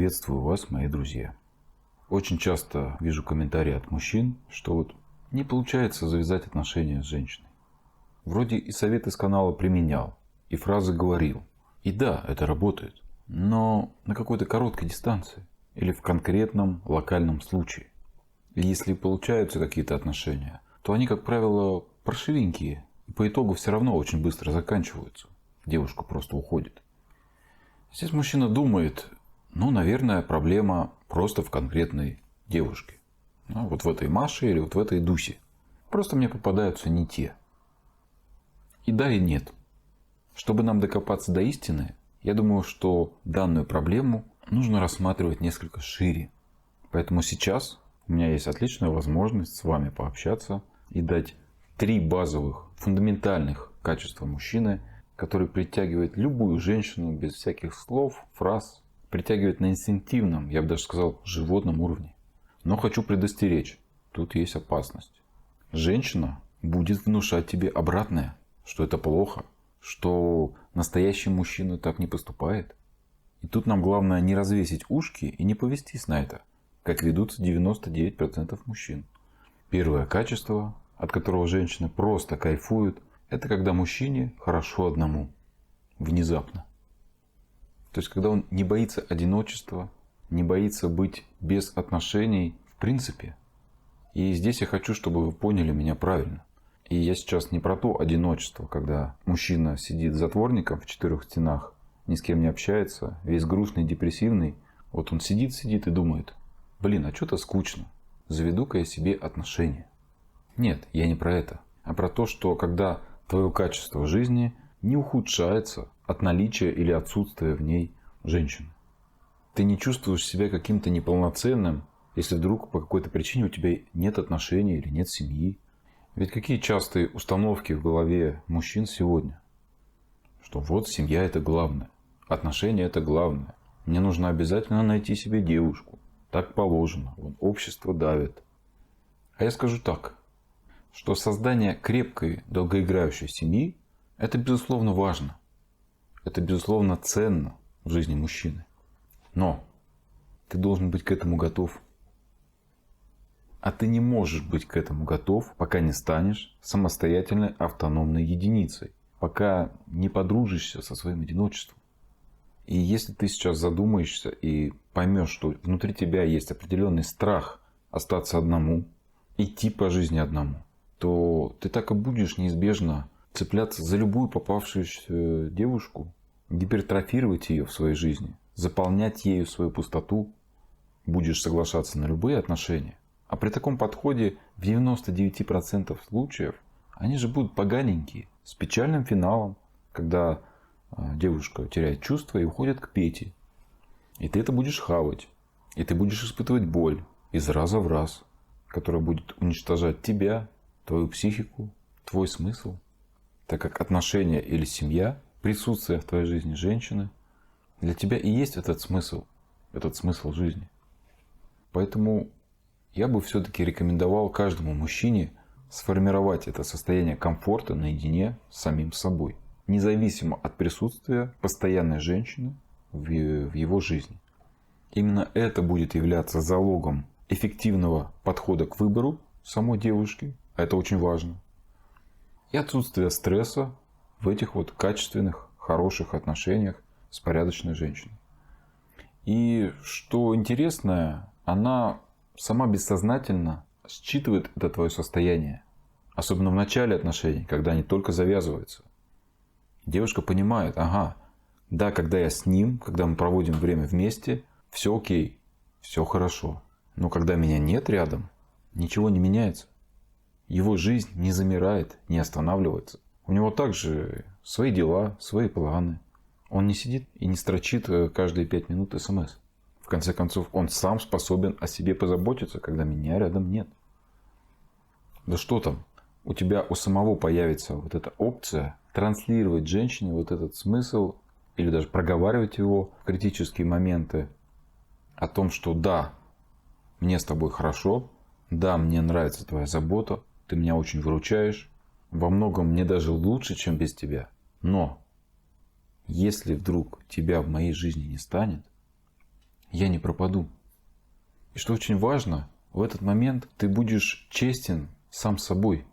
Приветствую вас, мои друзья. Очень часто вижу комментарии от мужчин, что вот не получается завязать отношения с женщиной. Вроде и совет из канала применял, и фразы говорил. И да, это работает, но на какой-то короткой дистанции или в конкретном локальном случае. И если получаются какие-то отношения, то они, как правило, паршивенькие, и по итогу все равно очень быстро заканчиваются. Девушка просто уходит. Здесь мужчина думает, наверное, проблема просто в конкретной девушке. Вот в этой Маше или вот в этой Дусе. Просто мне попадаются не те. И да, и нет. Чтобы нам докопаться до истины, я думаю, что данную проблему нужно рассматривать несколько шире. Поэтому сейчас у меня есть отличная возможность с вами пообщаться и дать 3 базовых, фундаментальных качества мужчины, который притягивает любую женщину без всяких слов, фраз, притягивает на инстинктивном, я бы даже сказал, животном уровне. Но хочу предостеречь, тут есть опасность. Женщина будет внушать тебе обратное, что это плохо, что настоящий мужчина так не поступает. И тут нам главное не развесить ушки и не повестись на это, как ведутся 99% мужчин. Первое качество, от которого женщины просто кайфуют, это когда мужчине хорошо одному. Внезапно. То есть, когда он не боится одиночества, не боится быть без отношений в принципе. И здесь я хочу, чтобы вы поняли меня правильно. И я сейчас не про то одиночество, когда мужчина сидит затворником в 4 стенах, ни с кем не общается, весь грустный, депрессивный. Вот он сидит и думает, а что-то скучно, заведу-ка я себе отношения. Нет, я не про это, а про то, что когда твое качество жизни не ухудшается от наличия или отсутствия в ней женщины. Ты не чувствуешь себя каким-то неполноценным, если вдруг по какой-то причине у тебя нет отношений или нет семьи. Ведь какие частые установки в голове мужчин сегодня? Что вот семья это главное, отношения это главное. Мне нужно обязательно найти себе девушку. Так положено, общество давит. А я скажу так, что создание крепкой, долгоиграющей семьи – это безусловно важно. Это безусловно ценно в жизни мужчины. Но ты должен быть к этому готов. А ты не можешь быть к этому готов, пока не станешь самостоятельной автономной единицей. Пока не подружишься со своим одиночеством. И если ты сейчас задумаешься и поймешь, что внутри тебя есть определенный страх остаться одному, идти по жизни одному, то ты так и будешь неизбежно цепляться за любую попавшуюся девушку, гипертрофировать ее в своей жизни, заполнять ею свою пустоту, будешь соглашаться на любые отношения. А при таком подходе в 99% случаев они же будут поганенькие, с печальным финалом, когда девушка теряет чувства и уходит к Пете. И ты это будешь хавать, и ты будешь испытывать боль из раза в раз, которая будет уничтожать тебя, твою психику, твой смысл. Так как отношения или семья, присутствие в твоей жизни женщины, для тебя и есть этот смысл жизни. Поэтому я бы все-таки рекомендовал каждому мужчине сформировать это состояние комфорта наедине с самим собой, независимо от присутствия постоянной женщины в его жизни. Именно это будет являться залогом эффективного подхода к выбору самой девушки, а это очень важно, и отсутствие стресса в этих качественных, хороших отношениях с порядочной женщиной. И что интересно, она сама бессознательно считывает это твое состояние. Особенно в начале отношений, когда они только завязываются. Девушка понимает, когда я с ним, когда мы проводим время вместе, все окей, все хорошо. Но когда меня нет рядом, ничего не меняется. Его жизнь не замирает, не останавливается. У него также свои дела, свои планы. Он не сидит и не строчит каждые 5 минут смс. В конце концов, он сам способен о себе позаботиться, когда меня рядом нет. Да что там, у тебя у самого появится эта опция транслировать женщине этот смысл или даже проговаривать его в критические моменты о том, что да, мне с тобой хорошо, да, мне нравится твоя забота, ты меня очень выручаешь, во многом мне даже лучше, чем без тебя. Но если вдруг тебя в моей жизни не станет, я не пропаду. И что очень важно, в этот момент ты будешь честен сам с собой.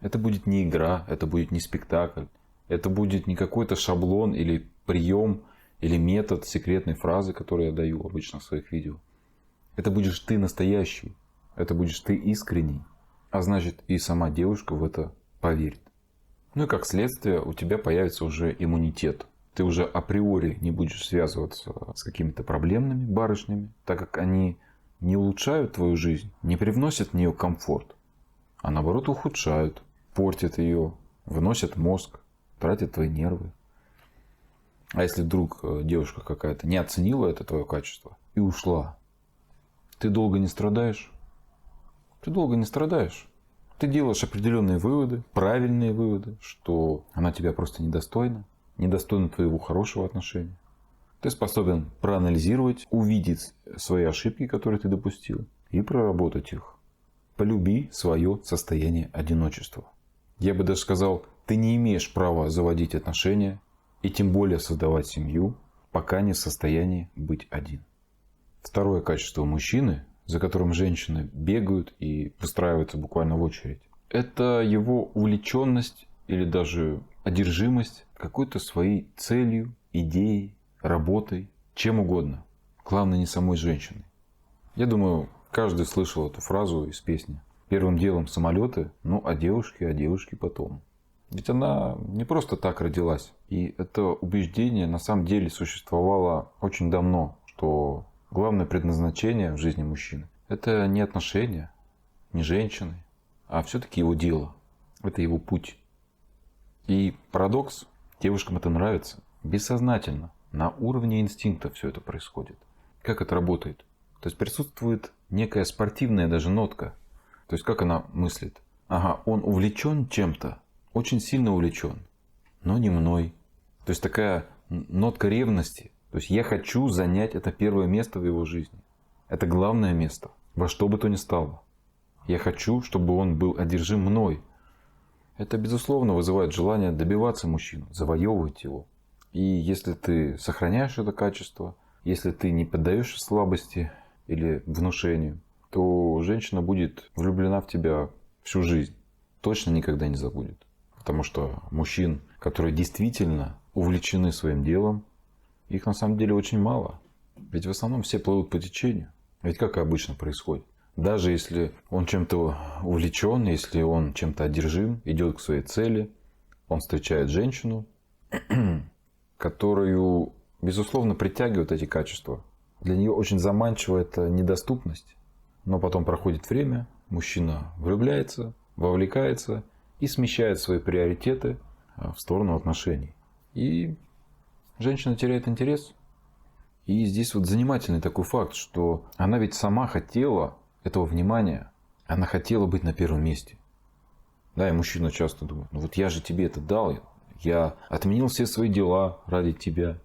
Это будет не игра, это будет не спектакль, это будет не какой-то шаблон или прием, или метод секретной фразы, которую я даю обычно в своих видео. Это будешь ты настоящий, это будешь ты искренний, а значит и сама девушка в это поверит. Ну и как следствие у тебя появится уже иммунитет. Ты уже априори не будешь связываться с какими-то проблемными барышнями, так как они не улучшают твою жизнь, не привносят в нее комфорт, а наоборот ухудшают, портят ее, выносят мозг, тратят твои нервы. А если вдруг девушка какая-то не оценила это твое качество и ушла, ты долго не страдаешь? Ты долго не страдаешь. Ты делаешь определенные выводы, правильные выводы, что она тебя просто недостойна, недостойна твоего хорошего отношения. Ты способен проанализировать, увидеть свои ошибки, которые ты допустил, и проработать их. Полюби свое состояние одиночества. Я бы даже сказал, ты не имеешь права заводить отношения и тем более создавать семью, пока не в состоянии быть один. Второе качество мужчины, за которым женщины бегают и выстраиваются буквально в очередь, это его увлеченность или даже одержимость какой-то своей целью, идеей, работой, чем угодно. Главное не самой женщиной. Я думаю, каждый слышал эту фразу из песни. Первым делом самолеты, ну а девушки потом. Ведь она не просто так родилась. И это убеждение на самом деле существовало очень давно, что главное предназначение в жизни мужчины – это не отношения, не женщины, а все-таки его дело. Это его путь. И парадокс, девушкам это нравится бессознательно. На уровне инстинкта все это происходит. Как это работает? То есть присутствует некая спортивная даже нотка. То есть как она мыслит? Ага, он увлечен чем-то, очень сильно увлечен, но не мной. То есть такая нотка ревности. То есть я хочу занять это первое место в его жизни. Это главное место, во что бы то ни стало. Я хочу, чтобы он был одержим мной. Это, безусловно, вызывает желание добиваться мужчину, завоевывать его. И если ты сохраняешь это качество, если ты не поддаешься слабости или внушению, то женщина будет влюблена в тебя всю жизнь. Точно никогда не забудет. Потому что мужчин, которые действительно увлечены своим делом, их на самом деле очень мало. Ведь в основном все плывут по течению. Ведь как обычно происходит. Даже если он чем-то увлечен, если он чем-то одержим, идет к своей цели, он встречает женщину, которую, безусловно, притягивают эти качества. Для нее очень заманчива эта недоступность. Но потом проходит время, мужчина влюбляется, вовлекается и смещает свои приоритеты в сторону отношений. И женщина теряет интерес. И здесь вот занимательный такой факт, что она ведь сама хотела этого внимания. Она хотела быть на первом месте. Да, и мужчина часто думает, ну вот я же тебе это дал. Я отменил все свои дела ради тебя.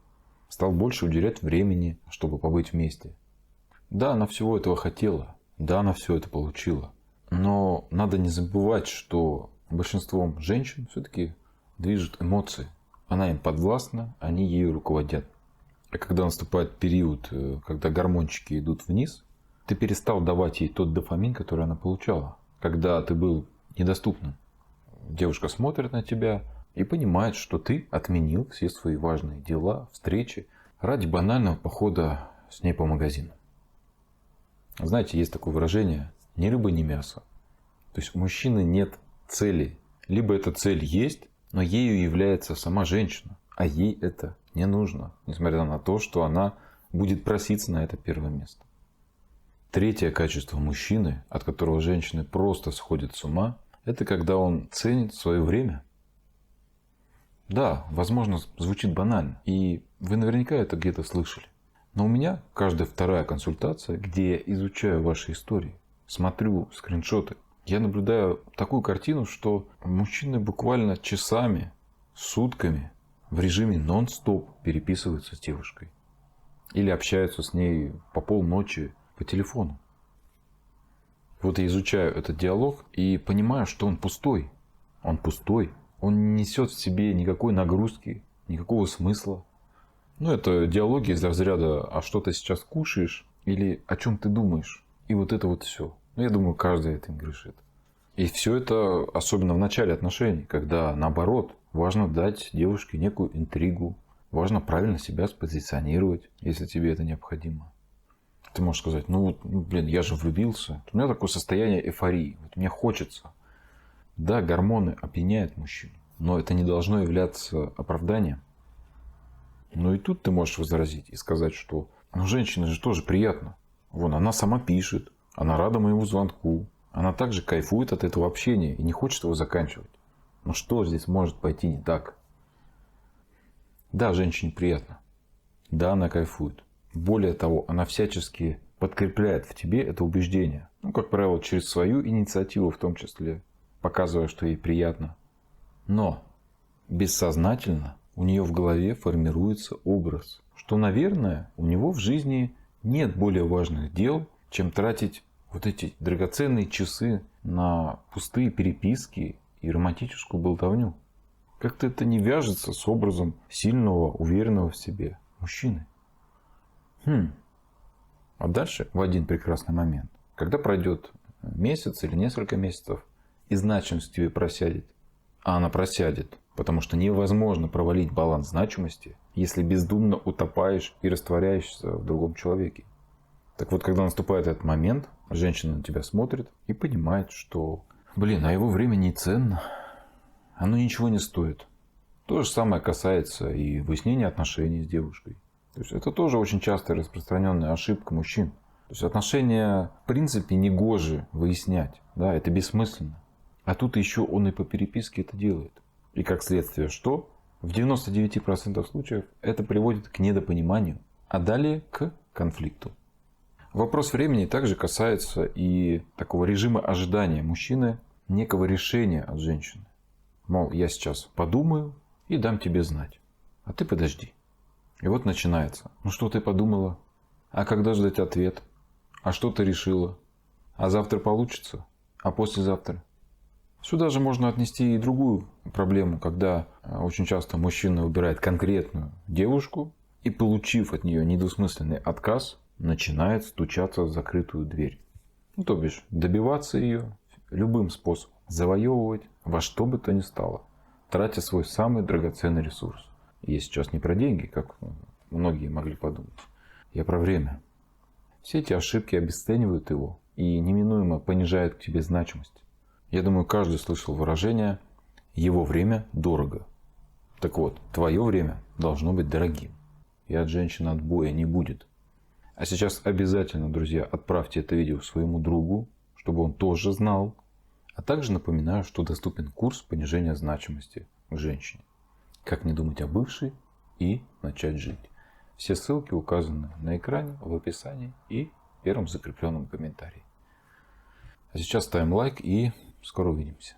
Стал больше уделять времени, чтобы побыть вместе. Да, она всего этого хотела. Да, она все это получила. Но надо не забывать, что большинством женщин все-таки движут эмоции. Она им подвластна, они ею руководят. А когда наступает период, когда гормончики идут вниз, ты перестал давать ей тот дофамин, который она получала. Когда ты был недоступным. Девушка смотрит на тебя и понимает, что ты отменил все свои важные дела, встречи ради банального похода с ней по магазину. Знаете, есть такое выражение: ни рыба, ни мясо. То есть у мужчины нет цели. Либо эта цель есть, но ею является сама женщина. А ей это не нужно. Несмотря на то, что она будет проситься на это первое место. Третье качество мужчины, от которого женщины просто сходят с ума, это когда он ценит свое время. Да, возможно, звучит банально. И вы наверняка это где-то слышали. Но у меня каждая вторая консультация, где я изучаю ваши истории, смотрю скриншоты, я наблюдаю такую картину, что мужчины буквально часами, сутками в режиме нон-стоп переписываются с девушкой. Или общаются с ней по полночи по телефону. Вот я изучаю этот диалог и понимаю, что он пустой. Он пустой. Он не несет в себе никакой нагрузки, никакого смысла. Ну, это диалоги из разряда «а что ты сейчас кушаешь?» или «о чем ты думаешь?» И вот это вот все. Ну, я думаю, каждый этим грешит. И все это особенно в начале отношений, когда, наоборот, важно дать девушке некую интригу, важно правильно себя спозиционировать, если тебе это необходимо. Ты можешь сказать, блин, я же влюбился. У меня такое состояние эйфории. Вот мне хочется. Да, гормоны опьяняют мужчину, но это не должно являться оправданием. Но и тут ты можешь возразить и сказать, что женщине же тоже приятно. Вон, она сама пишет, она рада моему звонку, она также кайфует от этого общения и не хочет его заканчивать. Ну что здесь может пойти не так? Да, женщине приятно. Да, она кайфует. Более того, она всячески подкрепляет в тебе это убеждение. Ну, как правило, через свою инициативу в том числе, показывая, что ей приятно. Но бессознательно у нее в голове формируется образ, что, наверное, у него в жизни нет более важных дел, чем тратить вот эти драгоценные часы на пустые переписки и романтическую болтовню. Как-то это не вяжется с образом сильного, уверенного в себе мужчины. А дальше, в один прекрасный момент, когда пройдет месяц или несколько месяцев, и значимость тебе просядет, а она просядет, потому что невозможно провалить баланс значимости, если бездумно утопаешь и растворяешься в другом человеке. Так вот, когда наступает этот момент, женщина на тебя смотрит и понимает, что, а его время не ценно, оно ничего не стоит. То же самое касается и выяснения отношений с девушкой. То есть это тоже очень частая распространенная ошибка мужчин. То есть отношения в принципе негоже выяснять, да, это бессмысленно. А тут еще он и по переписке это делает. И как следствие что? В 99% случаев это приводит к недопониманию, а далее к конфликту. Вопрос времени также касается и такого режима ожидания мужчины некого решения от женщины. Мол, я сейчас подумаю и дам тебе знать, а ты подожди. И вот начинается. Ну что ты подумала? А когда ждать ответ? А что ты решила? А завтра получится? А послезавтра? Сюда же можно отнести и другую проблему, когда очень часто мужчина выбирает конкретную девушку и, получив от нее недвусмысленный отказ, начинает стучаться в закрытую дверь. Ну, то бишь, добиваться ее любым способом, завоевывать во что бы то ни стало, тратя свой самый драгоценный ресурс. Я сейчас не про деньги, как многие могли подумать. Я про время. Все эти ошибки обесценивают его и неминуемо понижают к тебе значимость. Я думаю, каждый слышал выражение «его время дорого». Так вот, твое время должно быть дорогим. И от женщины отбоя не будет. А сейчас обязательно, друзья, отправьте это видео своему другу, чтобы он тоже знал. А также напоминаю, что доступен курс понижения значимости к женщине. Как не думать о бывшей и начать жить. Все ссылки указаны на экране, в описании и в первом закрепленном комментарии. А сейчас ставим лайк и скоро увидимся.